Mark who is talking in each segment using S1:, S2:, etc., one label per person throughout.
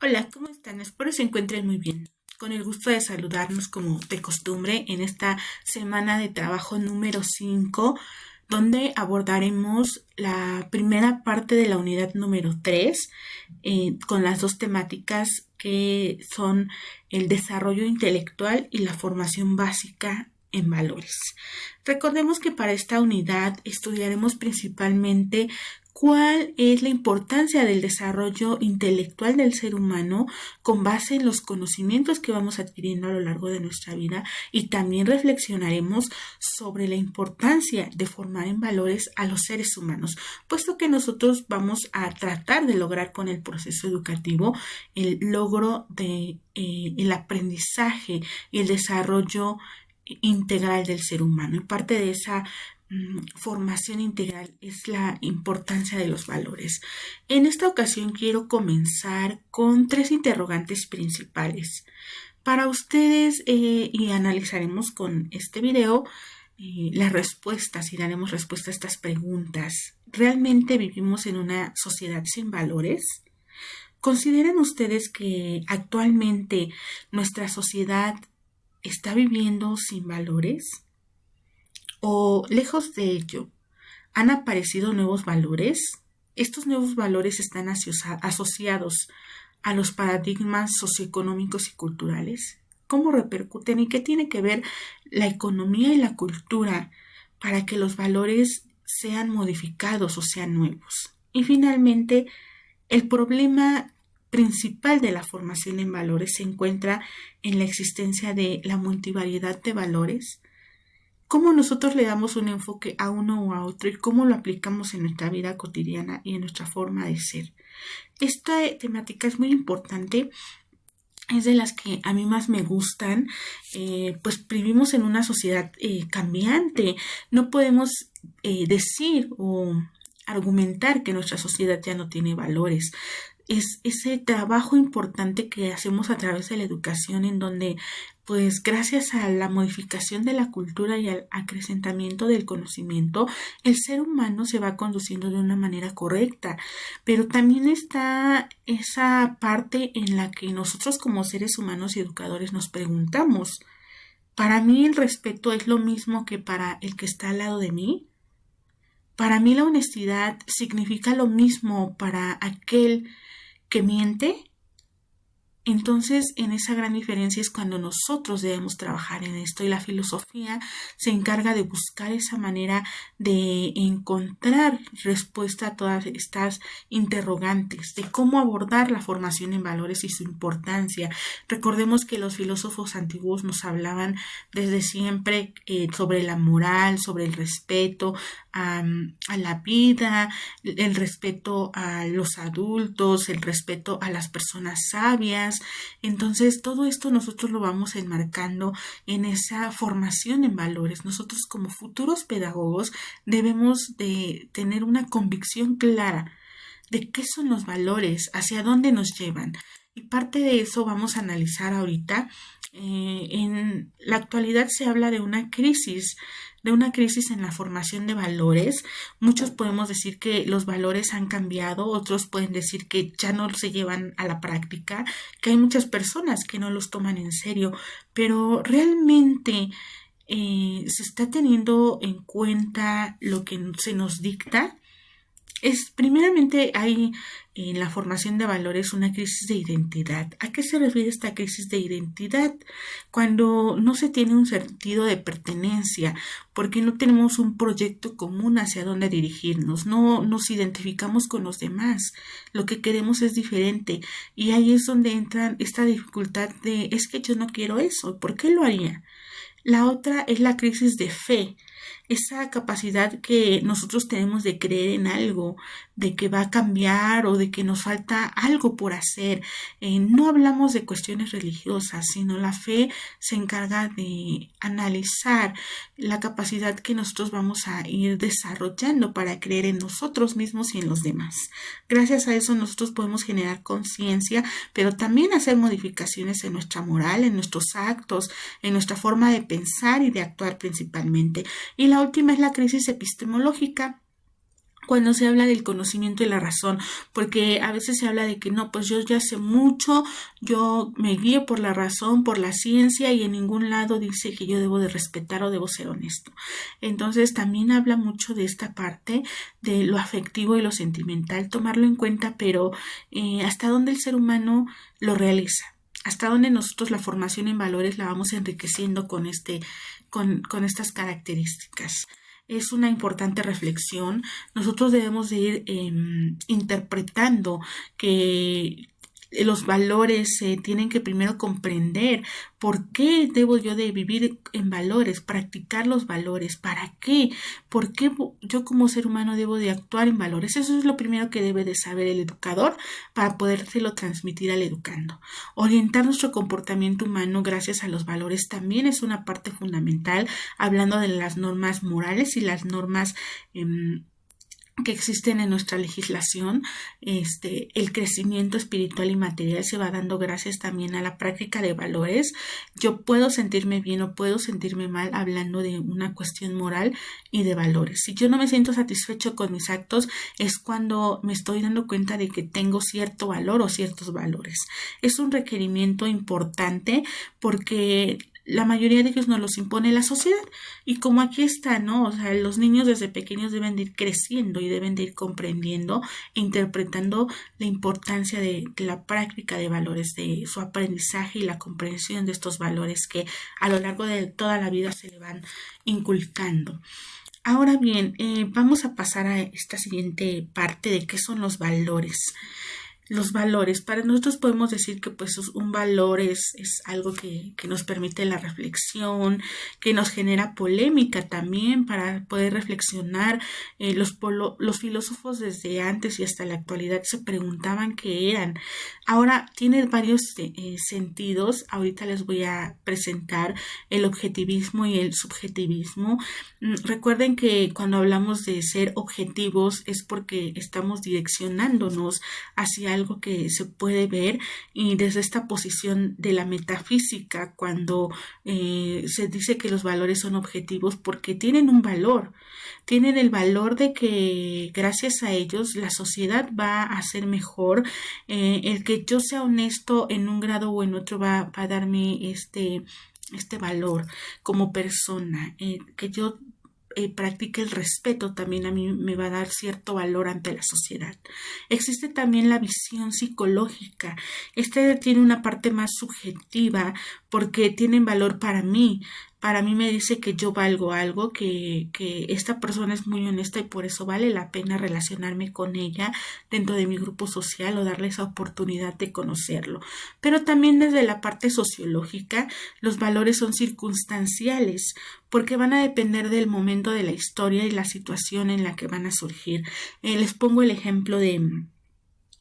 S1: Hola, ¿cómo están? Espero se encuentren muy bien. Con el gusto de saludarnos como de costumbre en esta semana de trabajo número 5, donde abordaremos la primera parte de la unidad número 3, con las dos temáticas que son el desarrollo intelectual y la formación básica en valores. Recordemos que para esta unidad estudiaremos principalmente cuál es la importancia del desarrollo intelectual del ser humano con base en los conocimientos que vamos adquiriendo a lo largo de nuestra vida, y también reflexionaremos sobre la importancia de formar en valores a los seres humanos, puesto que nosotros vamos a tratar de lograr con el proceso educativo el logro de el aprendizaje y el desarrollo integral del ser humano. Y parte de esa formación integral es la importancia de los valores. En esta ocasión quiero comenzar con tres interrogantes principales para ustedes, y analizaremos con este video las respuestas y daremos respuesta a estas preguntas. ¿Realmente vivimos en una sociedad sin valores? ¿Consideran ustedes que actualmente nuestra sociedad está viviendo sin valores? ¿O lejos de ello, han aparecido nuevos valores? Estos nuevos valores están asociados a los paradigmas socioeconómicos y culturales. ¿Cómo repercuten y qué tiene que ver la economía y la cultura para que los valores sean modificados o sean nuevos? Y finalmente, el problema principal de la formación en valores se encuentra en la existencia de la multivariedad de valores. ¿Cómo nosotros le damos un enfoque a uno o a otro y cómo lo aplicamos en nuestra vida cotidiana y en nuestra forma de ser? Esta temática es muy importante, es de las que a mí más me gustan, pues vivimos en una sociedad cambiante. No podemos decir o argumentar que nuestra sociedad ya no tiene valores. Es ese trabajo importante que hacemos a través de la educación, en donde pues gracias a la modificación de la cultura y al acrecentamiento del conocimiento, el ser humano se va conduciendo de una manera correcta. Pero también está esa parte en la que nosotros como seres humanos y educadores nos preguntamos, ¿para mí el respeto es lo mismo que para el que está al lado de mí? ¿Para mí la honestidad significa lo mismo para aquel que miente? Entonces, en esa gran diferencia es cuando nosotros debemos trabajar en esto, y la filosofía se encarga de buscar esa manera de encontrar respuesta a todas estas interrogantes, de cómo abordar la formación en valores y su importancia. Recordemos que los filósofos antiguos nos hablaban desde siempre sobre la moral, sobre el respeto a la vida, el respeto a los adultos, el respeto a las personas sabias. Entonces, todo esto nosotros lo vamos enmarcando en esa formación en valores. Nosotros como futuros pedagogos debemos de tener una convicción clara de qué son los valores, hacia dónde nos llevan. Y parte de eso vamos a analizar ahorita. En la actualidad se habla de una crisis en la formación de valores. Muchos podemos decir que los valores han cambiado, otros pueden decir que ya no se llevan a la práctica, que hay muchas personas que no los toman en serio, pero realmente se está teniendo en cuenta lo que se nos dicta. Primeramente hay en la formación de valores una crisis de identidad. ¿A qué se refiere esta crisis de identidad? Cuando no se tiene un sentido de pertenencia, porque no tenemos un proyecto común hacia dónde dirigirnos, no nos identificamos con los demás, lo que queremos es diferente, y ahí es donde entra esta dificultad de es que yo no quiero eso, ¿por qué lo haría? La otra es la crisis de fe, esa capacidad que nosotros tenemos de creer en algo, de que va a cambiar o de que nos falta algo por hacer. No hablamos de cuestiones religiosas, sino la fe se encarga de analizar la capacidad que nosotros vamos a ir desarrollando para creer en nosotros mismos y en los demás. Gracias a eso nosotros podemos generar conciencia, pero también hacer modificaciones en nuestra moral, en nuestros actos, en nuestra forma de pensar y de actuar principalmente. Y la última es la crisis epistemológica, cuando se habla del conocimiento y la razón, porque a veces se habla de que no, pues yo ya sé mucho, yo me guío por la razón, por la ciencia y en ningún lado dice que yo debo de respetar o debo ser honesto. Entonces también habla mucho de esta parte de lo afectivo y lo sentimental, tomarlo en cuenta, pero hasta dónde el ser humano lo realiza. Hasta dónde nosotros la formación en valores la vamos enriqueciendo con estas características. Es una importante reflexión. Nosotros debemos de ir interpretando que los valores se tienen que primero comprender por qué debo yo de vivir en valores, practicar los valores, para qué, por qué yo como ser humano debo de actuar en valores. Eso es lo primero que debe de saber el educador para podérselo transmitir al educando. Orientar nuestro comportamiento humano gracias a los valores también es una parte fundamental, hablando de las normas morales y las normas que existen en nuestra legislación. El crecimiento espiritual y material se va dando gracias también a la práctica de valores. Yo puedo sentirme bien o puedo sentirme mal hablando de una cuestión moral y de valores. Si yo no me siento satisfecho con mis actos, es cuando me estoy dando cuenta de que tengo cierto valor o ciertos valores. Es un requerimiento importante porque la mayoría de ellos nos los impone la sociedad, y como aquí está, ¿no? O sea, los niños desde pequeños deben de ir creciendo y deben de ir comprendiendo e interpretando la importancia de la práctica de valores, de su aprendizaje y la comprensión de estos valores que a lo largo de toda la vida se le van inculcando. Ahora bien, vamos a pasar a esta siguiente parte de qué son los valores. Los valores, para nosotros podemos decir que pues un valor es algo que nos permite la reflexión, que nos genera polémica también para poder reflexionar. Los filósofos desde antes y hasta la actualidad se preguntaban qué eran. Ahora tiene varios sentidos. Ahorita les voy a presentar el objetivismo y el subjetivismo. Recuerden que cuando hablamos de ser objetivos es porque estamos direccionándonos hacia algo que se puede ver, y desde esta posición de la metafísica, cuando se dice que los valores son objetivos porque tienen un valor, tienen el valor de que gracias a ellos la sociedad va a ser mejor. El que yo sea honesto en un grado o en otro va a darme este valor como persona, que yo practique el respeto también a mí me va a dar cierto valor ante la sociedad. Existe también la visión psicológica. Este tiene una parte más subjetiva porque tienen valor para mí. Para mí me dice que yo valgo algo, que esta persona es muy honesta y por eso vale la pena relacionarme con ella dentro de mi grupo social o darle esa oportunidad de conocerlo. Pero también desde la parte sociológica, los valores son circunstanciales porque van a depender del momento de la historia y la situación en la que van a surgir. Les pongo el ejemplo de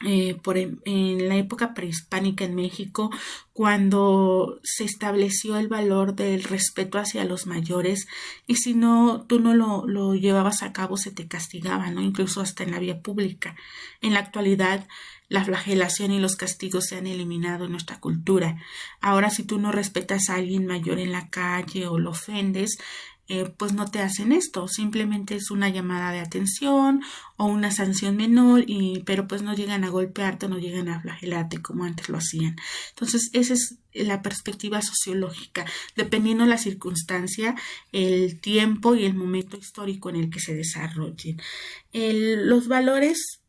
S1: en la época prehispánica en México, cuando se estableció el valor del respeto hacia los mayores, y si no, tú no lo llevabas a cabo, se te castigaba, ¿no? Incluso hasta en la vía pública. En la actualidad, la flagelación y los castigos se han eliminado en nuestra cultura. Ahora, si tú no respetas a alguien mayor en la calle o lo ofendes, pues no te hacen esto, simplemente es una llamada de atención o una sanción menor, pero pues no llegan a golpearte, no llegan a flagelarte como antes lo hacían. Entonces esa es la perspectiva sociológica, dependiendo de la circunstancia, el tiempo y el momento histórico en el que se desarrollen. Los valores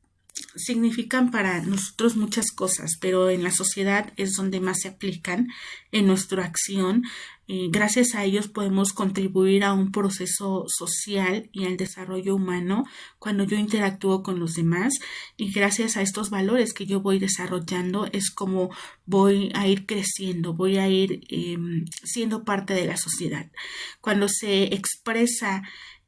S1: significan para nosotros muchas cosas, pero en la sociedad es donde más se aplican en nuestra acción. Gracias a ellos podemos contribuir a un proceso social y al desarrollo humano cuando yo interactúo con los demás, y gracias a estos valores que yo voy desarrollando es como voy a ir creciendo, voy a ir siendo parte de la sociedad. Cuando se expresa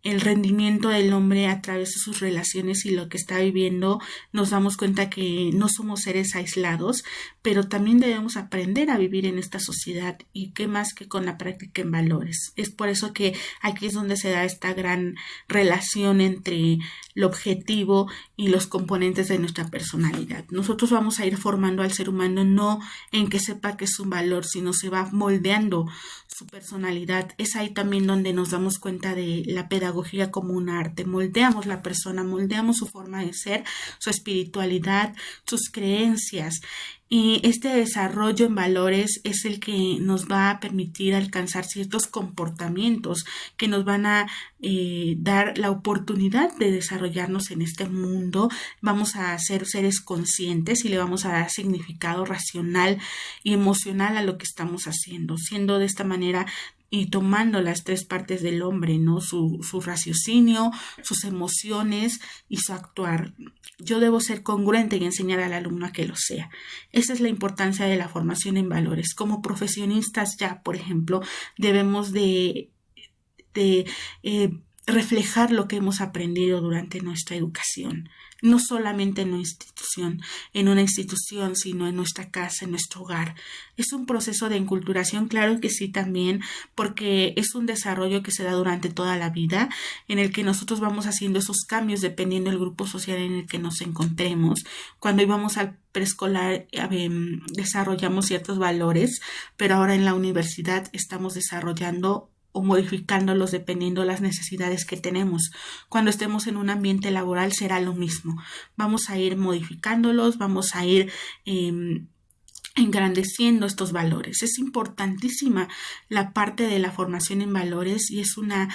S1: el rendimiento del hombre a través de sus relaciones y lo que está viviendo, nos damos cuenta que no somos seres aislados, pero también debemos aprender a vivir en esta sociedad, y qué más que con la práctica en valores. Es por eso que aquí es donde se da esta gran relación entre lo objetivo y los componentes de nuestra personalidad. Nosotros vamos a ir formando al ser humano no en que sepa que es un valor, sino se va moldeando su personalidad. Es ahí también donde nos damos cuenta de la pedagogía pedagogía como un arte. Moldeamos la persona, moldeamos su forma de ser, su espiritualidad, sus creencias. Y este desarrollo en valores es el que nos va a permitir alcanzar ciertos comportamientos que nos van a dar la oportunidad de desarrollarnos en este mundo. Vamos a ser seres conscientes y le vamos a dar significado racional y emocional a lo que estamos haciendo, siendo de esta manera y tomando las tres partes del hombre, ¿no? Su raciocinio, sus emociones y su actuar. Yo debo ser congruente y enseñar al alumno a que lo sea. Esa es la importancia de la formación en valores. Como profesionistas ya, por ejemplo, debemos de reflejar lo que hemos aprendido durante nuestra educación, no solamente en una institución, sino en nuestra casa, en nuestro hogar. Es un proceso de enculturación, claro que sí también, porque es un desarrollo que se da durante toda la vida, en el que nosotros vamos haciendo esos cambios dependiendo del grupo social en el que nos encontremos. Cuando íbamos al preescolar desarrollamos ciertos valores, pero ahora en la universidad estamos desarrollando o modificándolos dependiendo de las necesidades que tenemos. Cuando estemos en un ambiente laboral será lo mismo. Vamos a ir modificándolos, vamos a ir engrandeciendo estos valores. Es importantísima la parte de la formación en valores y es una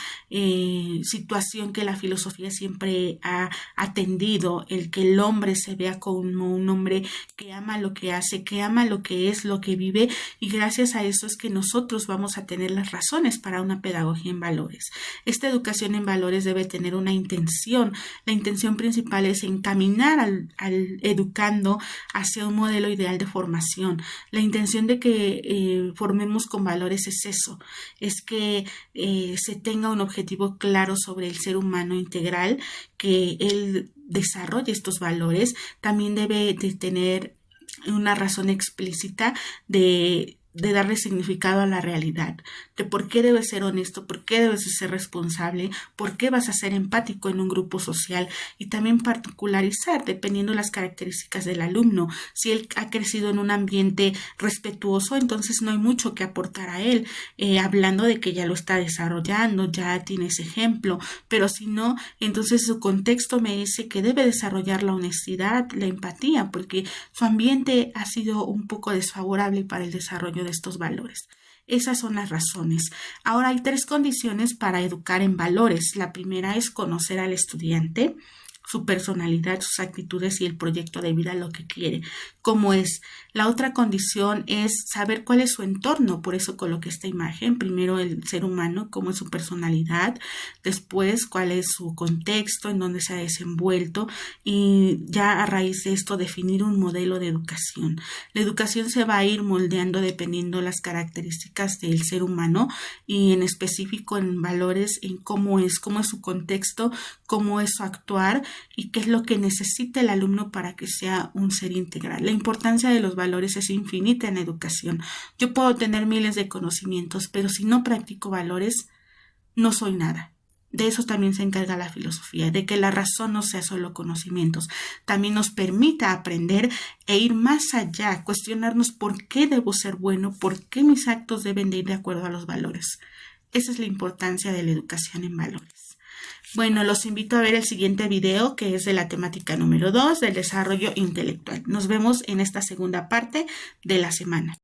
S1: situación que la filosofía siempre ha atendido, el que el hombre se vea como un hombre que ama lo que hace, que ama lo que es, lo que vive, y gracias a eso es que nosotros vamos a tener las razones para una pedagogía en valores. Esta educación en valores debe tener una intención. La intención principal es encaminar al educando hacia un modelo ideal de formación. La intención de que formemos con valores es eso, es que se tenga un objetivo claro sobre el ser humano integral, que él desarrolle estos valores. También debe de tener una razón explícita de darle significado a la realidad, de por qué debes ser honesto, por qué debes ser responsable, por qué vas a ser empático en un grupo social, y también particularizar dependiendo de las características del alumno. Si él ha crecido en un ambiente respetuoso, entonces no hay mucho que aportar a él, hablando de que ya lo está desarrollando, ya tiene ese ejemplo, pero si no, entonces su contexto me dice que debe desarrollar la honestidad, la empatía, porque su ambiente ha sido un poco desfavorable para el desarrollo de estos valores. Esas son las razones. Ahora hay 3 condiciones para educar en valores. La primera es conocer al estudiante, su personalidad, sus actitudes y el proyecto de vida, lo que quiere, cómo es. La otra condición es saber cuál es su entorno, por eso coloqué esta imagen. Primero el ser humano, cómo es su personalidad, después cuál es su contexto, en dónde se ha desenvuelto, y ya a raíz de esto definir un modelo de educación. La educación se va a ir moldeando dependiendo de las características del ser humano y en específico en valores, en cómo es su contexto, cómo es su actuar y qué es lo que necesita el alumno para que sea un ser integral. La importancia de los valores es infinita en educación. Yo puedo tener miles de conocimientos, pero si no practico valores, no soy nada. De eso también se encarga la filosofía, de que la razón no sea solo conocimientos, también nos permita aprender e ir más allá, cuestionarnos por qué debo ser bueno, por qué mis actos deben de ir de acuerdo a los valores. Esa es la importancia de la educación en valores. Bueno, los invito a ver el siguiente video, que es de la temática número 2 del desarrollo intelectual. Nos vemos en esta segunda parte de la semana.